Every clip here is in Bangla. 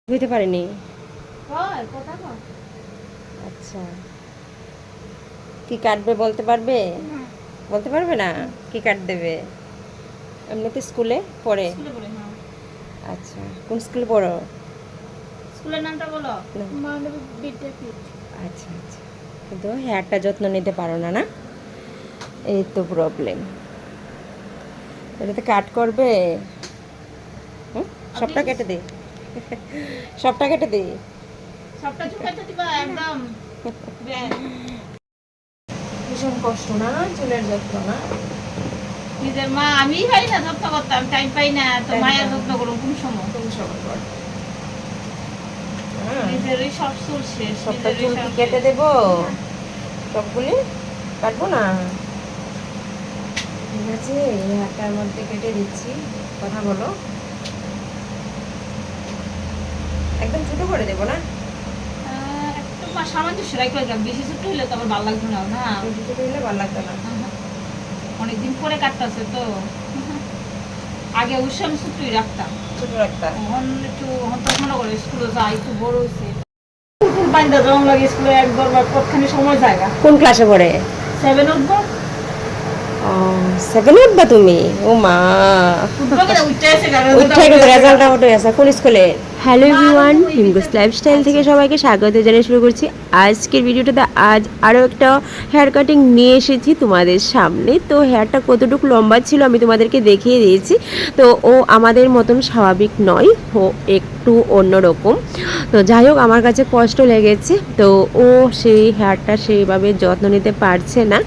বুঝতে পারিনি। কয় কথা কয় আচ্ছা, কি কাটবে বলতে পারবে? বলতে পারবে না কি কাট দেবে? এমনিতে স্কুলে পড়ে? স্কুলে পড়ে হ্যাঁ আচ্ছা, কোন স্কুলে পড়ো? স্কুলের নামটা বলো না। মানবিক বিদ্যাপীঠ আচ্ছা আচ্ছা, কিন্তু হেয়ারটা যত্ন নিতে পারো না, না? এই তো প্রবলেম। এটাতে কাট করবে? হুম, আপনি সবটা কেটে দে। সবটা কেটে দে। সবটা চুকাইতে দিবা একদম ভীষণ কষ্ট না চুলের যত্ন, না? নিজের মা আমি পাই না যত্ন করতাম টাইম পাই না তো Time মায়ের পাও না। যত্ন করো কোন সময় কোন সময় পর? হ্যাঁ, নিজেরই সব চুল শেষ সবটা নিজেরই চুল কি সব কেটে শেষ। দেবো? সবগুলি কাটবো না। ঠিক আছে, এই হাতটার মধ্যে কেটে দিচ্ছি। কথা বলো। একদম ছোট করে দেবো না? একটু সামান্য সেলাই করে দিলাম বেশি ছোট হইলে তো আবার ভালো লাগবে না না ছোট ছোট হলে ভালো লাগবে না। অনেকদিন পরে কাটতেছে তো আগে অবশ্যই আমি ছোটই রাখতাম ছোট রাখতা। এখন তো মনে করো স্কুলে যাই একটু বড় হয়েছে বাইন্দা জম লাগে স্কুলে একবার বা কতখানি সময় জায়গা কোন ক্লাসে পড়ে? 7 উঠবো 7 উঠবা তুমি? ও মা, উঠতে আছে উঠে গেছে, রেজাল্ট আউট হয়ে গেছে। কোন স্কুলে? হ্যালো এভরিওয়ান, হিমগোস লাইফস্টাইল থেকে সবাইকে স্বাগত জানিয়ে শুরু করছি আজকের ভিডিওটাতে। আজ আরও একটা হেয়ার কাটিং নিয়ে এসেছি তোমাদের সামনে। তো হেয়ারটা কতটুকু লম্বা ছিল আমি তোমাদেরকে দেখিয়ে দিয়েছি। তো ও আমাদের মতন স্বাভাবিক নয়, ও একটু অন্যরকম। তো যাই হোক, আমার কাছে কষ্ট লেগেছে। তো ও সেই হেয়ারটা সেইভাবে যত্ন নিতে পারছে না,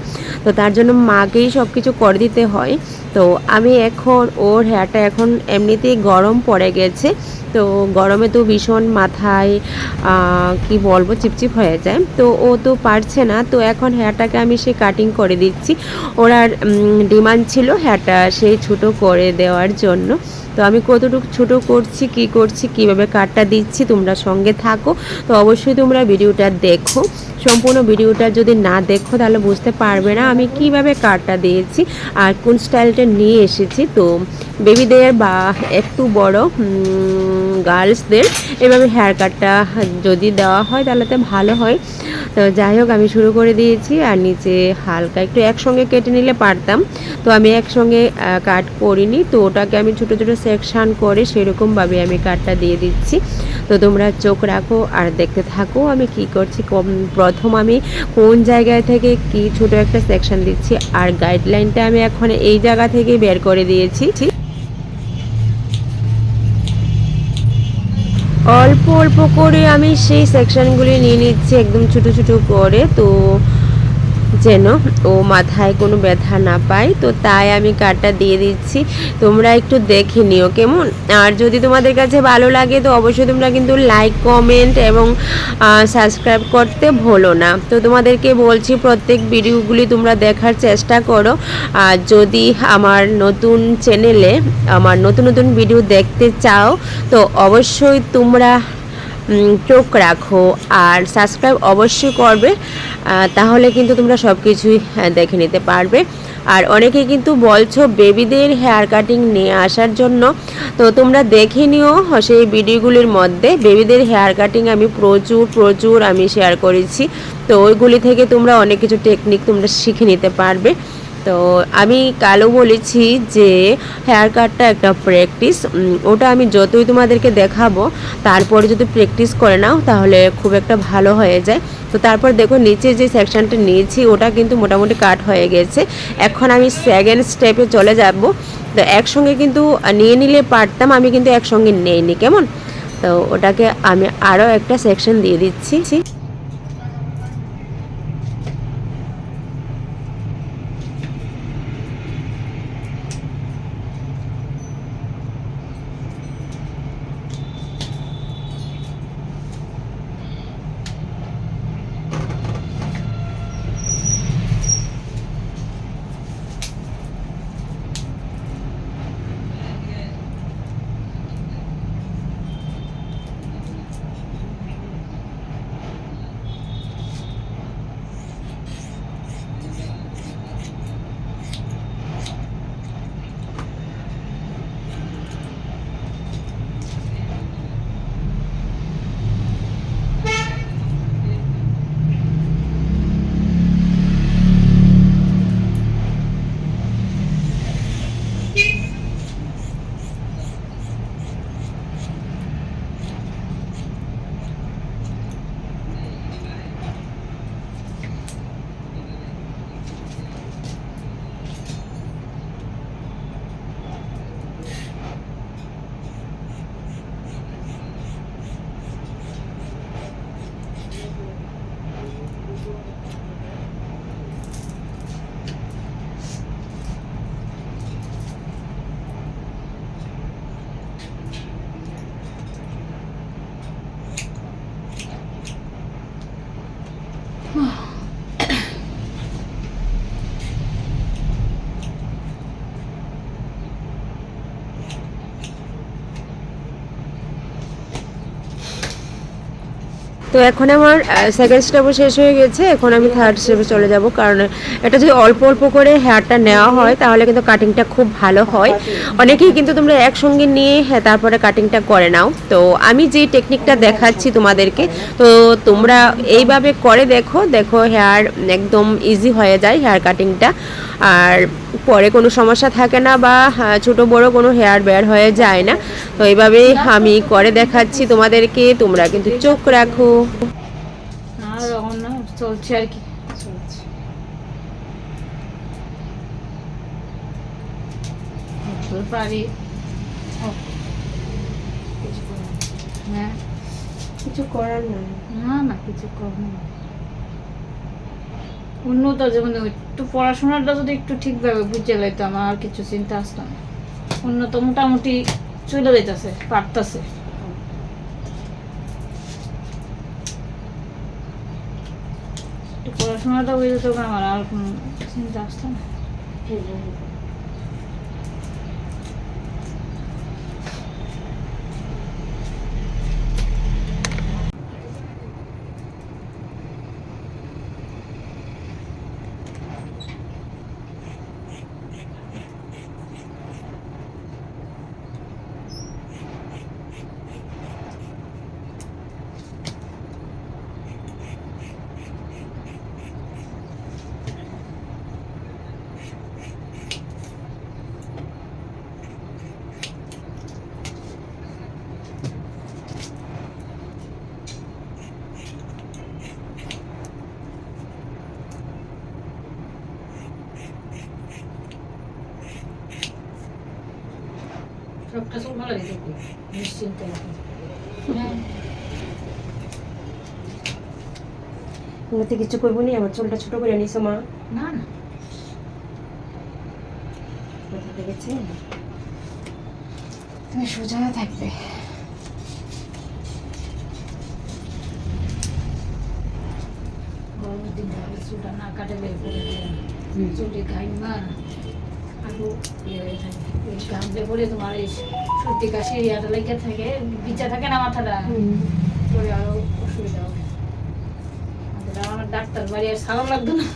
তো তার জন্য মাকেই সব কিছু করে দিতে হয়। তো আমি এখন ওর হেয়ারটা এখন এমনিতেই গরম পড়ে গেছে, তো গরমে তো ভীষণ মাথায় কি বলবো চিপচিপ হয়ে যায়, তো ও তো পারছে না। তো এখন হেয়ারটাকে আমি সে কাটিং করে দিচ্ছি। ওর আর ডিমান্ড ছিল হেয়ারটা সেই ছোটো করে দেওয়ার জন্য। তো আমি কতটুকু ছোট করছি, কি করছি, কিভাবে কাটটা দিচ্ছি, তোমরা সঙ্গে থাকো। তো অবশ্যই তোমরা ভিডিওটা দেখো। সম্পূর্ণ ভিডিওটা যদি না দেখো তাহলে বুঝতে পারবে না আমি কিভাবে কাটটা দিয়েছি আর কোন স্টাইলটা নিয়ে এসেছি। তো বেবিদের বা একটু বড় গার্লসদের এভাবে হেয়ার কাটটা যদি দেওয়া হয় তাহলে তো ভালো হয়। তো যাই হোক, আমি শুরু করে দিয়েছি। আর নিচে হালকা একটু একসঙ্গে কেটে নিলে পারতাম, তো আমি একসঙ্গে কাট করিনি। তো ওটাকে আমি ছোটো ছোটো সেকশান করে সেরকমভাবে আমি কাটটা দিয়ে দিচ্ছি। তো তোমরা চোখ রাখো আর দেখতে থাকো আমি কি করছি। প্রথম আমি কোন জায়গায় থেকে কি ছোট একটা সেকশন দিচ্ছি, আর গাইডলাইনটা আমি এখন এই জায়গা থেকে বের করে দিয়েছি। অল্প অল্প করে আমি সেই সেকশনগুলি নিয়ে নিচ্ছি একদম ছোটো ছোটো করে, তো যেন ও মাথায় কোনো ব্যথা না পায়। তো তাই আমি কাটটা দিয়ে দিচ্ছি। তোমরা একটু দেখে নিও কেমন। আর যদি তোমাদের কাছে ভালো লাগে তো অবশ্যই তোমরা কিন্তু লাইক, কমেন্ট এবং সাবস্ক্রাইব করতে ভুলো না। তো তোমাদেরকে বলছি প্রত্যেক ভিডিওগুলি তোমরা দেখার চেষ্টা করো। আর যদি আমার নতুন চ্যানেলে আমার নতুন নতুন ভিডিও দেখতে চাও তো অবশ্যই তোমরা চোখ রাখো আর সাবস্ক্রাইব অবশ্যই করবে, তাহলে কিন্তু তোমরা সব কিছুই দেখে নিতে পারবে। আর অনেকে কিন্তু বলছো বেবিদের হেয়ার কাটিং নিয়ে আসার জন্য, তো তোমরা দেখে নিও সেই ভিডিওগুলির মধ্যে বেবিদের হেয়ার কাটিং আমি প্রচুর আমি শেয়ার করেছি। তো ওইগুলি থেকে তোমরা অনেক কিছু টেকনিক তোমরা শিখে নিতে পারবে। তো আমি কালও বলেছি যে হেয়ার কাটটা একটা প্র্যাকটিস, ওটা আমি যতই তোমাদেরকে দেখাবো তারপরে যদি প্র্যাকটিস করে নাও তাহলে খুব একটা ভালো হয়ে যায়। তো তারপর দেখো নিচে যে সেকশনটা নিয়েছি ওটা কিন্তু মোটামুটি কাট হয়ে গেছে। এখন আমি সেকেন্ড স্টেপে চলে যাব। তো একসঙ্গে কিন্তু নিয়ে নিলে পারতাম, আমি কিন্তু একসঙ্গে নেইনি কেমন। তো ওটাকে আমি আরও একটা সেকশন দিয়ে দিচ্ছি। তো এখন আমার সেকেন্ড স্টেপও শেষ হয়ে গেছে, এখন আমি থার্ড স্টেপে চলে যাব, কারণ এটা যদি অল্প অল্প করে হেয়ারটা নেওয়া হয় তাহলে কিন্তু কাটিংটা খুব ভালো হয়। অনেকেই কিন্তু তোমরা একসঙ্গে নিয়ে তারপরে কাটিংটা করে নাও। তো আমি যে টেকনিকটা দেখাচ্ছি তোমাদেরকে, তো তোমরা এইভাবে করে দেখো, দেখো হেয়ার একদম ইজি হয়ে যায় হেয়ার কাটিংটা, আর পরে কোনো সমস্যা থাকে না বা ছোট বড় কোনো হেয়ার বের হয়ে যায় না। তো এইভাবে আমি করে দেখাচ্ছি তোমাদেরকে, তোমরা কিন্তু চোখ রাখো। আর এখন না চলছে আর কি, চলছে পারি। হ্যাঁ, কিছু করার না। না না কিছু করবো না। উন্নত যেমন একটু পড়াশোনাটা যদি একটু ঠিকভাবে বুঝে লাইতাম আর কিছু চিন্তা আসতো না। উন্নত মোটামুটি চলে যাইতেছে, পারতেছে। একটু পড়াশোনাটা বুঝে যেত, আমার আর কোনো চিন্তা আসতো না। সবটা সব ভালো হয়েছে, নিশ্চিন্তে। হ্যাঁ, উন্নতি কিছু করবো নি, আমার চুলটা ছোট করে নিছো মা। না না কোথা দেখেছি তুমি সোজা থাকবে। গরমের দিন তাহলে চুলটা না কাটলে পরে চুলটি ঘাইমা আরো ইয়ে হয়ে থাকে। এই ঘামলে পরে তোমার এই সর্দি কাশি ইয়াটা লেগে থাকে, বিচা থাকে না মাথাটা, পরে আরো অসুবিধা হবে। আমার ডাক্তার বাড়ি আর সালাম লাগতো না।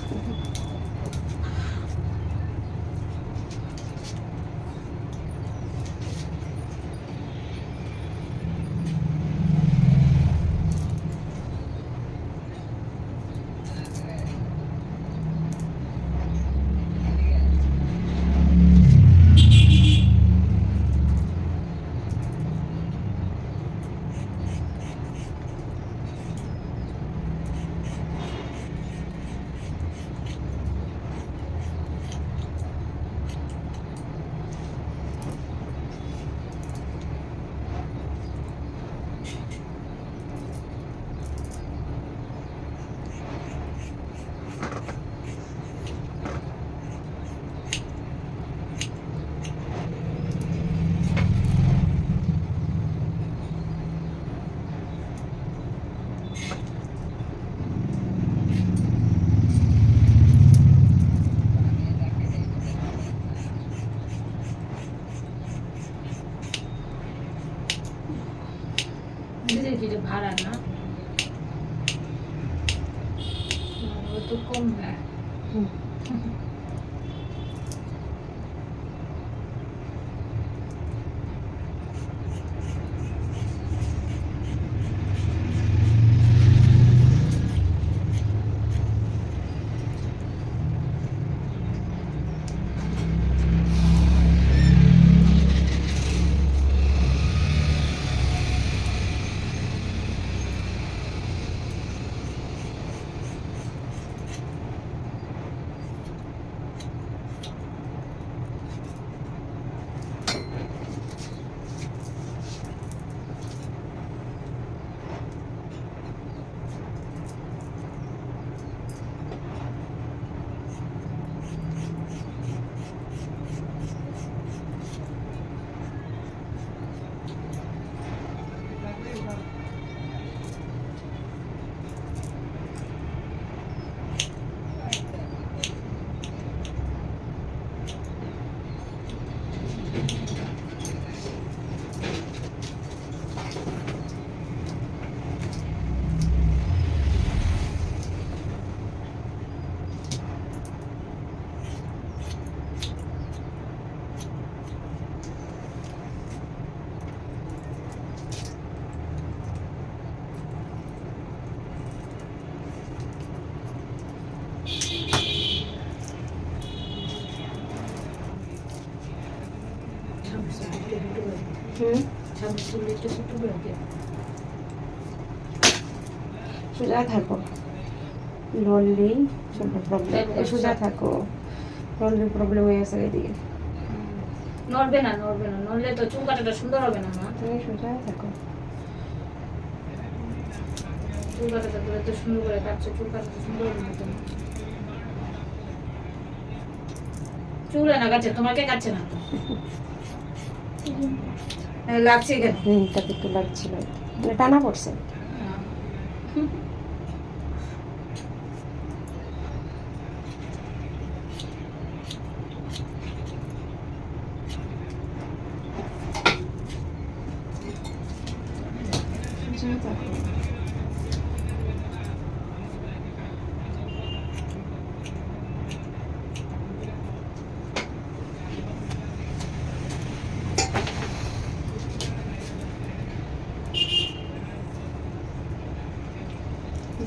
ভাড়া না তো কম না। চুল একটু ছোট করে দিও। সোজা থাকো, নড়লে চুলটা প্রবলেম, সোজা থাকো, নড়লে প্রবলেম হয়ে গেছে এদিকে। নড়বে না, নড়লে তো চুল কাটাটা সুন্দর হবে না মা। তুমি সোজা থাকো। চুল কাটাটা করে তো সুন্দর করে কাটছো, চুল কাটাটা সুন্দর হবে না তুমি। চুল না কাটছে, তোমাকে কাটছে না তো। লাগছে কেন? তাতে একটু লাগছিল, টানা পড়ছে।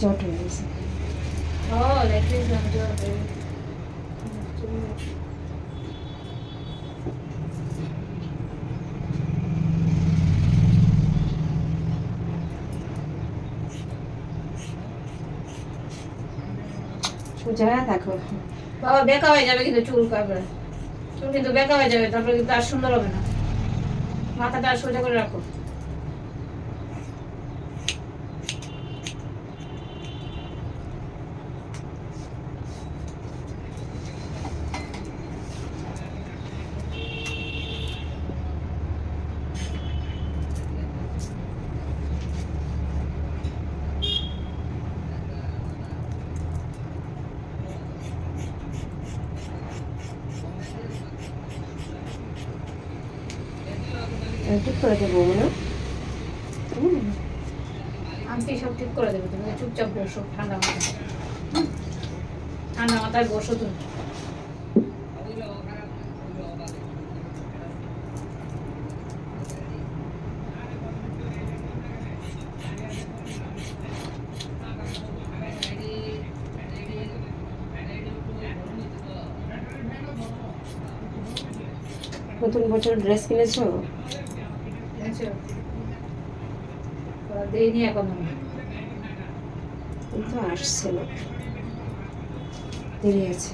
জট হয়ে গেছে। ও লেট্রিন জমতে। সোজা থাকো। বাবা বেকা হয়ে যাবে কিন্তু চুল কাটবে, চুল কিন্তু বেকা হয়ে যাবে, তারপরে কিন্তু আর সুন্দর হবে না। মাথাটা আর সোজা করে রাখো। ঠিক করে দেবো না, আমি সব ঠিক করে দেবো, তুমি চুপচাপ বসো ঠান্ডা মাথায়। ঠান্ডা মাথায় বসো তুমি। নতুন বছর ড্রেস কিনেছো? দেয়নি এখন আমি। এই তো আসছে না, দেরি আছে।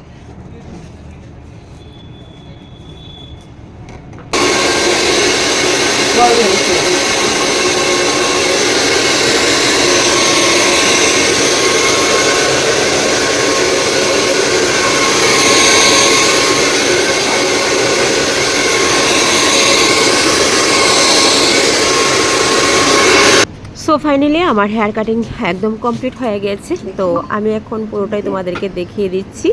সো ফাইনালি আমার হেয়ার কাটিং একদম কমপ্লিট হয়ে গেছে। তো আমি এখন পুরোটাই তোমাদেরকে দেখিয়ে দিচ্ছি।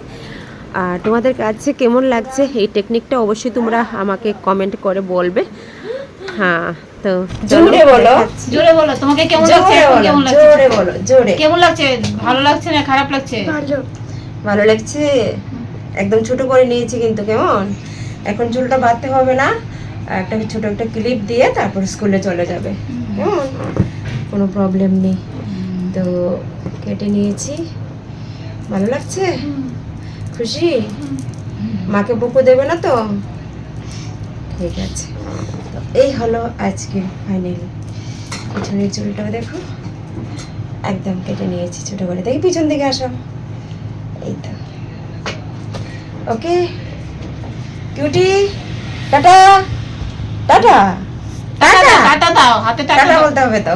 আর তোমাদের কাছে কেমন লাগছে এই টেকনিকটা অবশ্যই তোমরা আমাকে কমেন্ট করে বলবে। হ্যাঁ, তো জোরে বলো, জোরে বলো, তোমাকে কেমন লাগছে? কেমন লাগছে জোরে বলো, জোরে। কেমন লাগছে? ভালো লাগছে না খারাপ লাগছে? ভালো লাগছে। একদম ছোট করে নিয়েছি কিন্তু, কেমন? এখন চুলটা বাঁধতে হবে না, একটা ছোট একটা ক্লিপ দিয়ে তারপর স্কুলে চলে যাবে, কেমন? কোনো প্রবলেম নেই। তো কেটে নিয়েছি, ভালো লাগছে? খুশি? মাকে বকু দেবে না তো? ঠিক আছে। তো এই হলো আজকের ফাইনাল। পিছনের চুলটা দেখো, একদম কেটে নিয়েছি ছোট করে। দেখি পিছন দিকে আসো, এই তো। Okay cutie, tata tata tata tata দাও, হাতে টাটা টাটা বলতে হবে তো।